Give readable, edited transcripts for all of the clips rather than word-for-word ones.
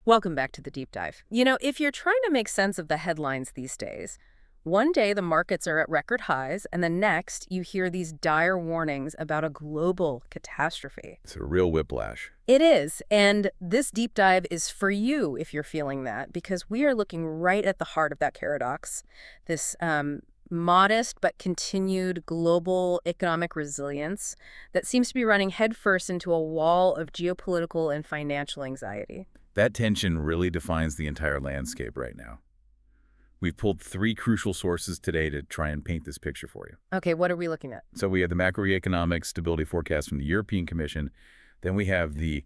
Welcome back to the deep dive. You know, if you're trying to make sense of the headlines these days, one day the markets are at record highs, and the next you hear these dire warnings about a global catastrophe. It's a real whiplash. It is, and this deep dive is for you if you're feeling that, because we are looking right at the heart of that paradox, this modest but continued global economic resilience that seems to be running headfirst into a wall of geopolitical and financial anxiety. That tension really defines the entire landscape right now. We've pulled three crucial sources today to try and paint this picture for you. Okay, what are we looking at? So we have the macroeconomic stability forecast from the European Commission. Then we have the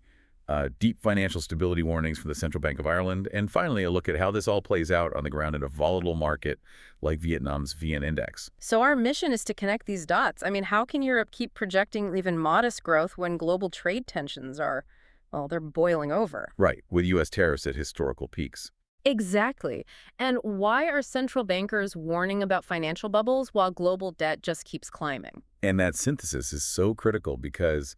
deep financial stability warnings from the Central Bank of Ireland. And finally, a look at how this all plays out on the ground in a volatile market like Vietnam's VN Index. So our mission is to connect these dots. I mean, how can Europe keep projecting even modest growth when global trade tensions are, well, they're boiling over? Right, with U.S. tariffs at historical peaks. Exactly. And why are central bankers warning about financial bubbles while global debt just keeps climbing? And that synthesis is so critical because,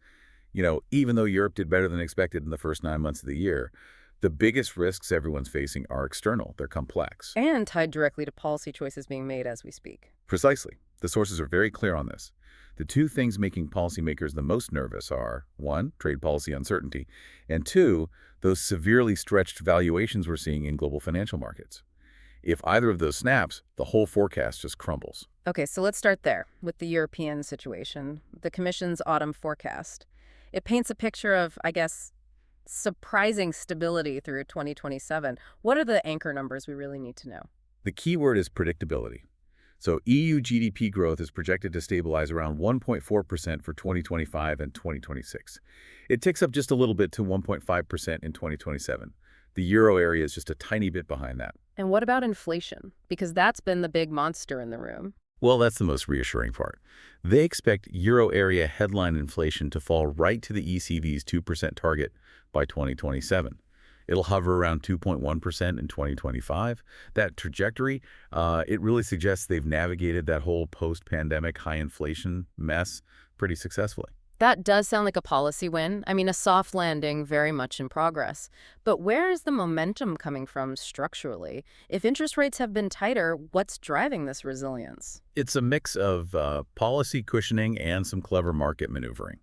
even though Europe did better than expected in the first 9 months of the year, the biggest risks everyone's facing are external. They're complex. And tied directly to policy choices being made as we speak. Precisely. The sources are very clear on this. The two things making policymakers the most nervous are, one, trade policy uncertainty, and two, those severely stretched valuations we're seeing in global financial markets. If either of those snaps, the whole forecast just crumbles. Okay, so let's start there with the European situation, the Commission's autumn forecast. It paints a picture of, I guess, surprising stability through 2027. What are the anchor numbers we really need to know? The key word is predictability. So EU GDP growth is projected to stabilize around 1.4% for 2025 and 2026. It ticks up just a little bit to 1.5% in 2027. The euro area is just a tiny bit behind that. And what about inflation? Because that's been the big monster in the room. Well, that's the most reassuring part. They expect euro area headline inflation to fall right to the ECB's 2% target by 2027. It'll hover around 2.1% in 2025. That trajectory, it really suggests they've navigated that whole post-pandemic high inflation mess pretty successfully. That does sound like a policy win. I mean, a soft landing very much in progress. But where is the momentum coming from structurally? If interest rates have been tighter, what's driving this resilience? It's a mix of policy cushioning and some clever market maneuvering.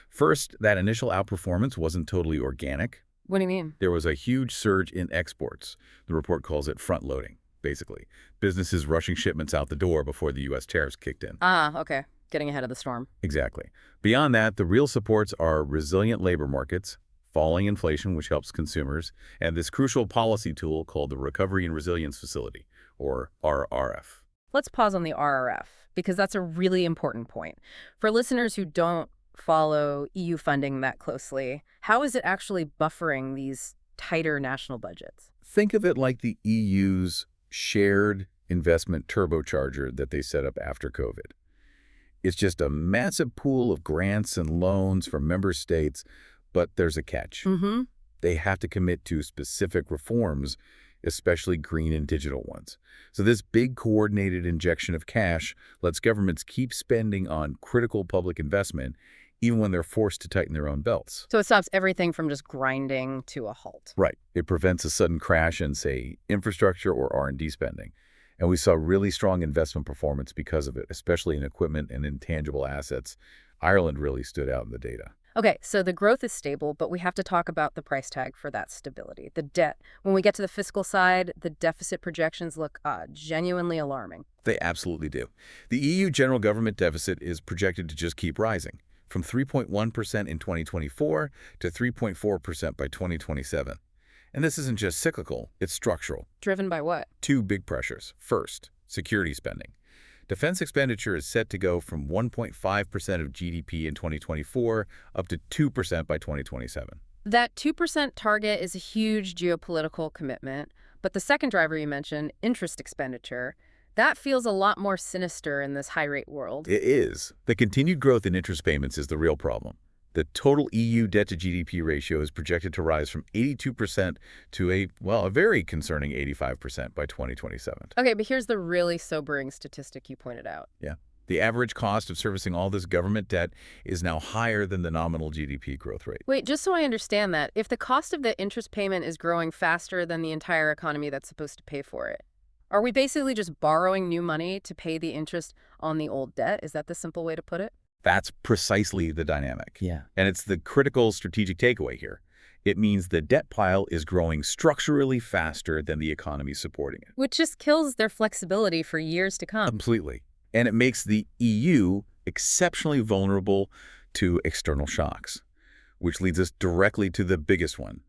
First, that initial outperformance wasn't totally organic. What do you mean? There was a huge surge in exports. The report calls it front-loading, basically. Businesses rushing shipments out the door before the U.S. tariffs kicked in. Ah, okay. Getting ahead of the storm. Exactly. Beyond that, the real supports are resilient labor markets, falling inflation, which helps consumers, and this crucial policy tool called the Recovery and Resilience Facility, or RRF. Let's pause on the RRF, because that's a really important point. For listeners who don't follow EU funding that closely, how is it actually buffering these tighter national budgets? Think of it like the EU's shared investment turbocharger that they set up after COVID. It's just a massive pool of grants and loans for member states, but there's a catch. They have to commit to specific reforms, especially green and digital ones. So this big coordinated injection of cash lets governments keep spending on critical public investment even when they're forced to tighten their own belts. So it stops everything from just grinding to a halt. Right. It prevents a sudden crash in, say, infrastructure or R&D spending. And we saw really strong investment performance because of it, especially in equipment and intangible assets. Ireland really stood out in the data. Okay, so the growth is stable, but we have to talk about the price tag for that stability, the debt. When we get to the fiscal side, the deficit projections look genuinely alarming. They absolutely do. The EU general government deficit is projected to just keep rising, from 3.1% in 2024 to 3.4% by 2027. And this isn't just cyclical, it's structural. Driven by what? Two big pressures. First, security spending. Defense expenditure is set to go from 1.5% of GDP in 2024 up to 2% by 2027. That 2% target is a huge geopolitical commitment, but the second driver you mentioned, interest expenditure, that feels a lot more sinister in this high-rate world. It is. The continued growth in interest payments is the real problem. The total EU debt-to-GDP ratio is projected to rise from 82% to a very concerning 85% by 2027. Okay, but here's the really sobering statistic you pointed out. Yeah. The average cost of servicing all this government debt is now higher than the nominal GDP growth rate. Wait, just so I understand that, if the cost of the interest payment is growing faster than the entire economy that's supposed to pay for it, are we basically just borrowing new money to pay the interest on the old debt? Is that the simple way to put it? That's precisely the dynamic. Yeah. And it's the critical strategic takeaway here. It means the debt pile is growing structurally faster than the economy supporting it. Which just kills their flexibility for years to come. Completely. And it makes the EU exceptionally vulnerable to external shocks, which leads us directly to the biggest one,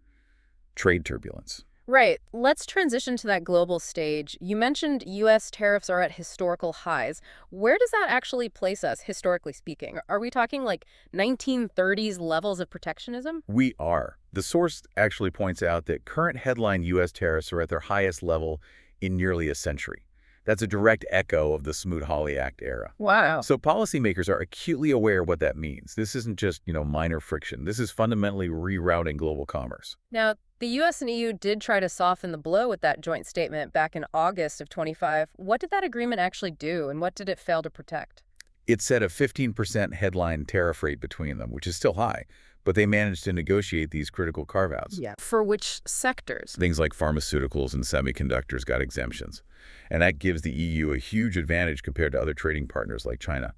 trade turbulence. Right. Let's transition to that global stage. You mentioned U.S. tariffs are at historical highs. Where does that actually place us, historically speaking? Are we talking like 1930s levels of protectionism? We are. The source actually points out that current headline U.S. tariffs are at their highest level in nearly a century. That's a direct echo of the Smoot-Hawley Act era. Wow. So policymakers are acutely aware of what that means. This isn't just, minor friction. This is fundamentally rerouting global commerce. Now, the U.S. and EU did try to soften the blow with that joint statement back in August of 25. What did that agreement actually do, and what did it fail to protect? It set a 15% headline tariff rate between them, which is still high, but they managed to negotiate these critical carve-outs. Yeah. For which sectors? Things like pharmaceuticals and semiconductors got exemptions, and that gives the EU a huge advantage compared to other trading partners like China.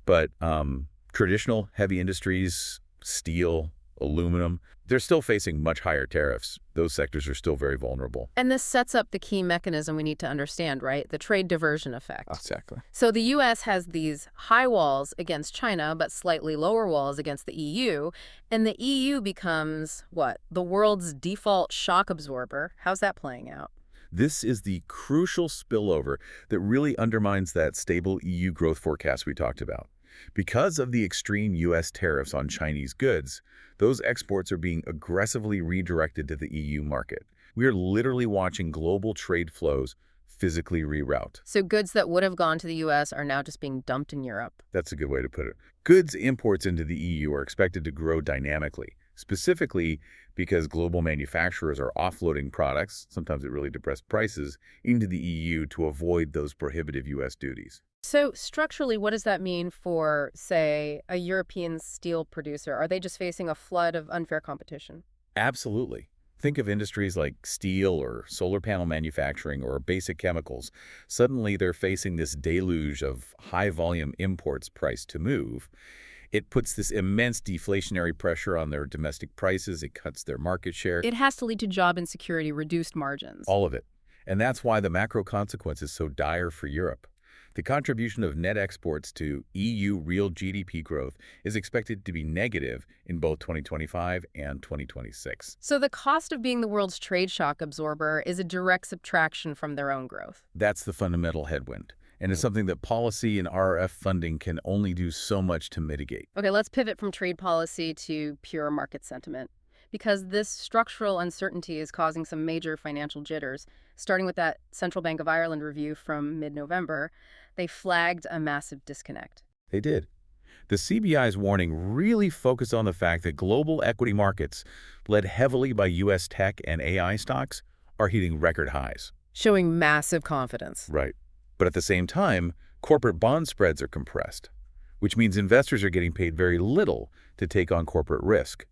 But traditional heavy industries, steel, aluminum, they're still facing much higher tariffs. Those sectors are still very vulnerable. And this sets up the key mechanism we need to understand, right? The trade diversion effect. Exactly. So the U.S. has these high walls against China, but slightly lower walls against the EU. And the EU becomes, what, the world's default shock absorber. How's that playing out? This is the crucial spillover that really undermines that stable EU growth forecast we talked about. Because of the extreme U.S. tariffs on Chinese goods, those exports are being aggressively redirected to the EU market. We are literally watching global trade flows physically reroute. So goods that would have gone to the U.S. are now just being dumped in Europe. That's a good way to put it. Goods imports into the EU are expected to grow dynamically, specifically because global manufacturers are offloading products, sometimes at really depressed prices, into the EU to avoid those prohibitive U.S. duties. So structurally, what does that mean for, say, a European steel producer? Are they just facing a flood of unfair competition? Absolutely. Think of industries like steel or solar panel manufacturing or basic chemicals. Suddenly, they're facing this deluge of high-volume imports priced to move. It puts this immense deflationary pressure on their domestic prices. It cuts their market share. It has to lead to job insecurity, reduced margins. All of it. And that's why the macro consequence is so dire for Europe. The contribution of net exports to EU real GDP growth is expected to be negative in both 2025 and 2026. So the cost of being the world's trade shock absorber is a direct subtraction from their own growth. That's the fundamental headwind, and it's something that policy and RRF funding can only do so much to mitigate. Okay, let's pivot from trade policy to pure market sentiment, because this structural uncertainty is causing some major financial jitters. Starting with that Central Bank of Ireland review from mid-November, they flagged a massive disconnect. They did. The CBI's warning really focused on the fact that global equity markets, led heavily by U.S. tech and AI stocks, are hitting record highs. Showing massive confidence. Right. But at the same time, corporate bond spreads are compressed, which means investors are getting paid very little to take on corporate risk.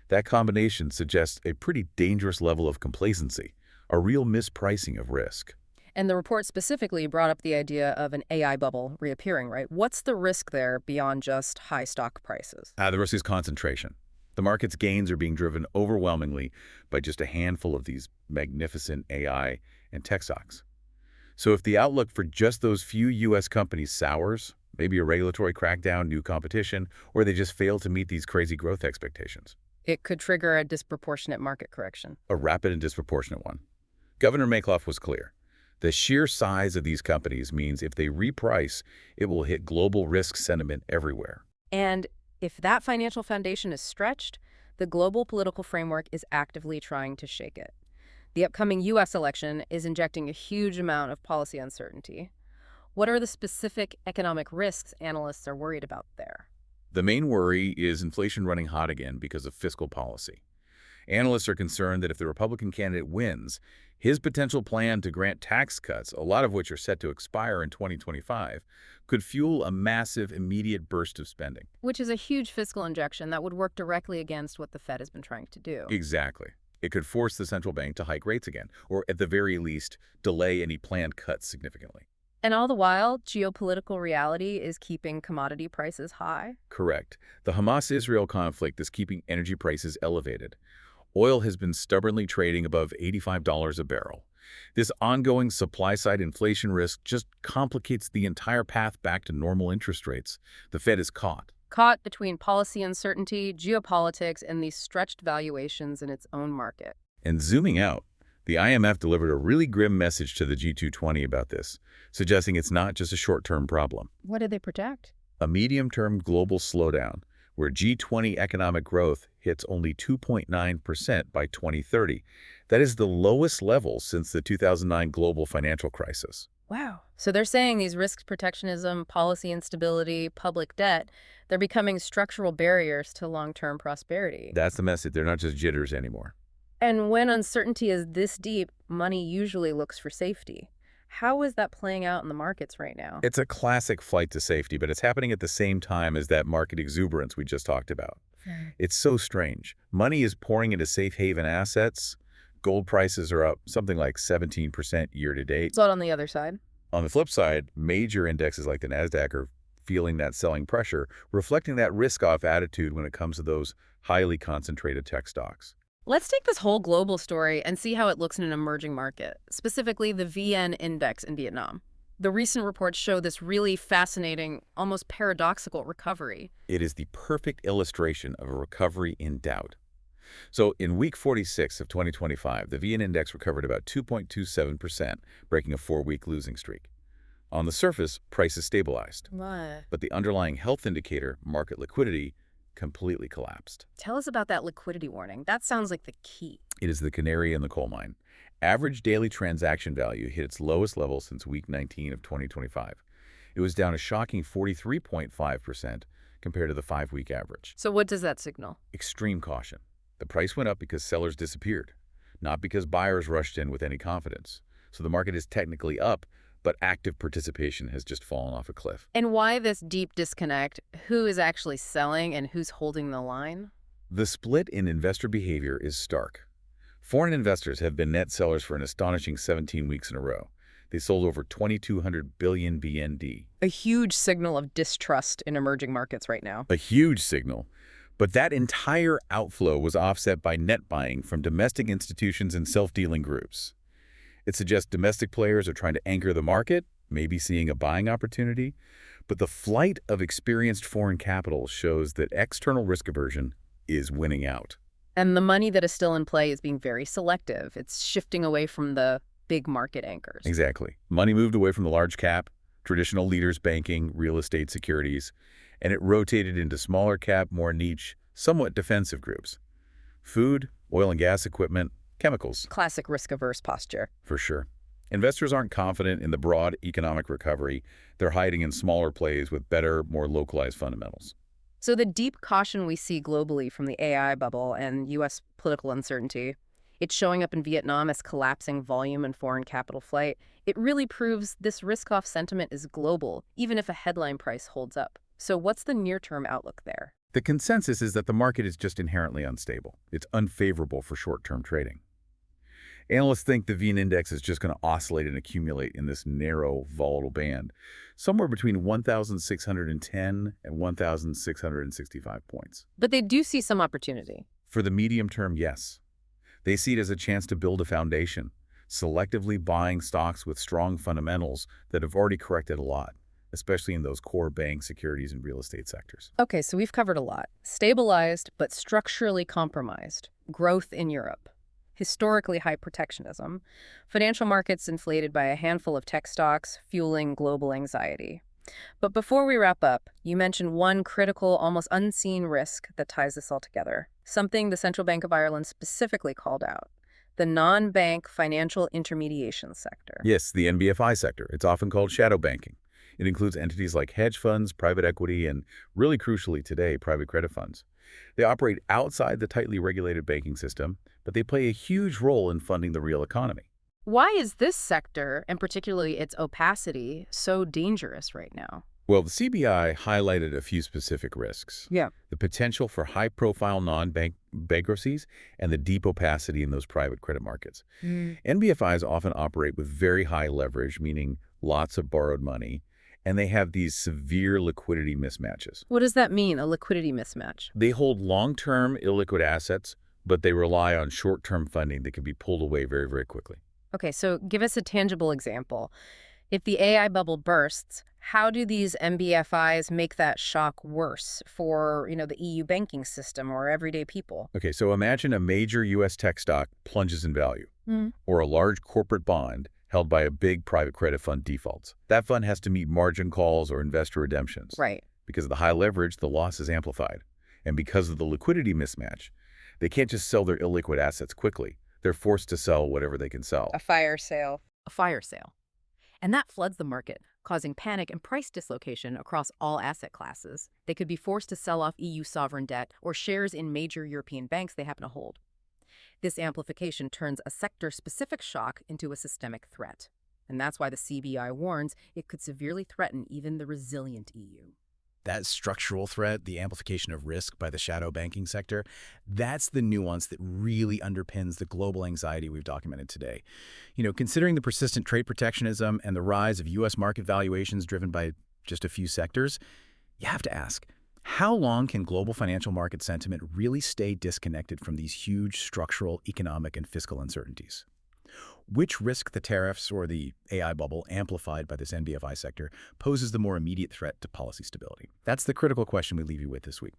That combination suggests a pretty dangerous level of complacency, a real mispricing of risk. And the report specifically brought up the idea of an AI bubble reappearing, right? What's the risk there beyond just high stock prices? The risk is concentration. The market's gains are being driven overwhelmingly by just a handful of these magnificent AI and tech stocks. So if the outlook for just those few U.S. companies sours, maybe a regulatory crackdown, new competition, or they just fail to meet these crazy growth expectations, it could trigger a disproportionate market correction. A rapid and disproportionate one. Governor Mayclough was clear. The sheer size of these companies means if they reprice, it will hit global risk sentiment everywhere. And if that financial foundation is stretched, the global political framework is actively trying to shake it. The upcoming U.S. election is injecting a huge amount of policy uncertainty. What are the specific economic risks analysts are worried about there? The main worry is inflation running hot again because of fiscal policy. Analysts are concerned that if the Republican candidate wins, his potential plan to grant tax cuts, a lot of which are set to expire in 2025, could fuel a massive, immediate burst of spending. Which is a huge fiscal injection that would work directly against what the Fed has been trying to do. Exactly. It could force the central bank to hike rates again, or at the very least, delay any planned cuts significantly. And all the while, geopolitical reality is keeping commodity prices high. Correct. The Hamas-Israel conflict is keeping energy prices elevated. Oil has been stubbornly trading above $85 a barrel. This ongoing supply-side inflation risk just complicates the entire path back to normal interest rates. The Fed is caught. Caught between policy uncertainty, geopolitics, and these stretched valuations in its own market. And zooming out, the IMF delivered a really grim message to the G20 about this, suggesting it's not just a short-term problem. What did they project? A medium-term global slowdown, where G20 economic growth hits only 2.9% by 2030. That is the lowest level since the 2009 global financial crisis. Wow. So they're saying these risks protectionism, policy instability, public debt, they're becoming structural barriers to long-term prosperity. That's the message. They're not just jitters anymore. And when uncertainty is this deep, money usually looks for safety. How is that playing out in the markets right now? It's a classic flight to safety, but it's happening at the same time as that market exuberance we just talked about. It's so strange. Money is pouring into safe haven assets. Gold prices are up something like 17% year to date. So on the other side? On the flip side, major indexes like the Nasdaq are feeling that selling pressure, reflecting that risk-off attitude when it comes to those highly concentrated tech stocks. Let's take this whole global story and see how it looks in an emerging market, specifically the VN index in Vietnam. The recent reports show this really fascinating, almost paradoxical recovery. It is the perfect illustration of a recovery in doubt. So in week 46 of 2025, the VN index recovered about 2.27%, breaking a 4-week losing streak. On the surface, prices stabilized. What? But the underlying health indicator, market liquidity, completely collapsed. Tell us about that liquidity warning. That sounds like the key. It is the canary in the coal mine. Average daily transaction value hit its lowest level since week 19 of 2025. It was down a shocking 43.5% compared to the 5-week average. So what does that signal? Extreme caution. The price went up because sellers disappeared, not because buyers rushed in with any confidence. So the market is technically up, but active participation has just fallen off a cliff. And why this deep disconnect? Who is actually selling and who's holding the line? The split in investor behavior is stark. Foreign investors have been net sellers for an astonishing 17 weeks in a row. They sold over 2,200 billion BND. A huge signal of distrust in emerging markets right now. A huge signal. But that entire outflow was offset by net buying from domestic institutions and self-dealing groups. It suggests domestic players are trying to anchor the market, maybe seeing a buying opportunity. But the flight of experienced foreign capital shows that external risk aversion is winning out. And the money that is still in play is being very selective. It's shifting away from the big market anchors. Exactly. Money moved away from the large cap, traditional leaders banking, real estate securities, and it rotated into smaller cap, more niche, somewhat defensive groups. Food, oil and gas equipment, chemicals. Classic risk-averse posture. For sure. Investors aren't confident in the broad economic recovery. They're hiding in smaller plays with better, more localized fundamentals. So the deep caution we see globally from the AI bubble and U.S. political uncertainty, it's showing up in Vietnam as collapsing volume and foreign capital flight. It really proves this risk-off sentiment is global, even if a headline price holds up. So what's the near-term outlook there? The consensus is that the market is just inherently unstable. It's unfavorable for short-term trading. Analysts think the VN index is just going to oscillate and accumulate in this narrow, volatile band, somewhere between 1,610 and 1,665 points. But they do see some opportunity. For the medium term, yes. They see it as a chance to build a foundation, selectively buying stocks with strong fundamentals that have already corrected a lot, especially in those core bank, securities, and real estate sectors. Okay, so we've covered a lot. Stabilized, but structurally compromised. Growth in Europe. Historically high protectionism. Financial markets inflated by a handful of tech stocks, fueling global anxiety. But before we wrap up, you mentioned one critical, almost unseen risk that ties this all together. Something the Central Bank of Ireland specifically called out. The non-bank financial intermediation sector. Yes, the NBFI sector. It's often called shadow banking. It includes entities like hedge funds, private equity, and really crucially today, private credit funds. They operate outside the tightly regulated banking system, but they play a huge role in funding the real economy. Why is this sector, and particularly its opacity, so dangerous right now? Well, the CBI highlighted a few specific risks. Yeah. The potential for high-profile non-bank bankruptcies and the deep opacity in those private credit markets. Mm. NBFIs often operate with very high leverage, meaning lots of borrowed money, and they have these severe liquidity mismatches. What does that mean, a liquidity mismatch? They hold long-term illiquid assets, but they rely on short-term funding that can be pulled away very, very quickly. Okay, so give us a tangible example. If the AI bubble bursts, how do these MBFIs make that shock worse for, the EU banking system or everyday people? Okay, so imagine a major U.S. tech stock plunges in value, Mm. or a large corporate bond held by a big private credit fund defaults. That fund has to meet margin calls or investor redemptions. Right. Because of the high leverage, the loss is amplified. And because of the liquidity mismatch, they can't just sell their illiquid assets quickly. They're forced to sell whatever they can sell. A fire sale. A fire sale. And that floods the market, causing panic and price dislocation across all asset classes. They could be forced to sell off EU sovereign debt or shares in major European banks they happen to hold. This amplification turns a sector-specific shock into a systemic threat. And that's why the CBI warns it could severely threaten even the resilient EU. That structural threat, the amplification of risk by the shadow banking sector, that's the nuance that really underpins the global anxiety we've documented today. Considering the persistent trade protectionism and the rise of U.S. market valuations driven by just a few sectors, you have to ask, how long can global financial market sentiment really stay disconnected from these huge structural, economic, and fiscal uncertainties? Which risk, the tariffs or the AI bubble amplified by this NBFI sector, poses the more immediate threat to policy stability? That's the critical question we leave you with this week.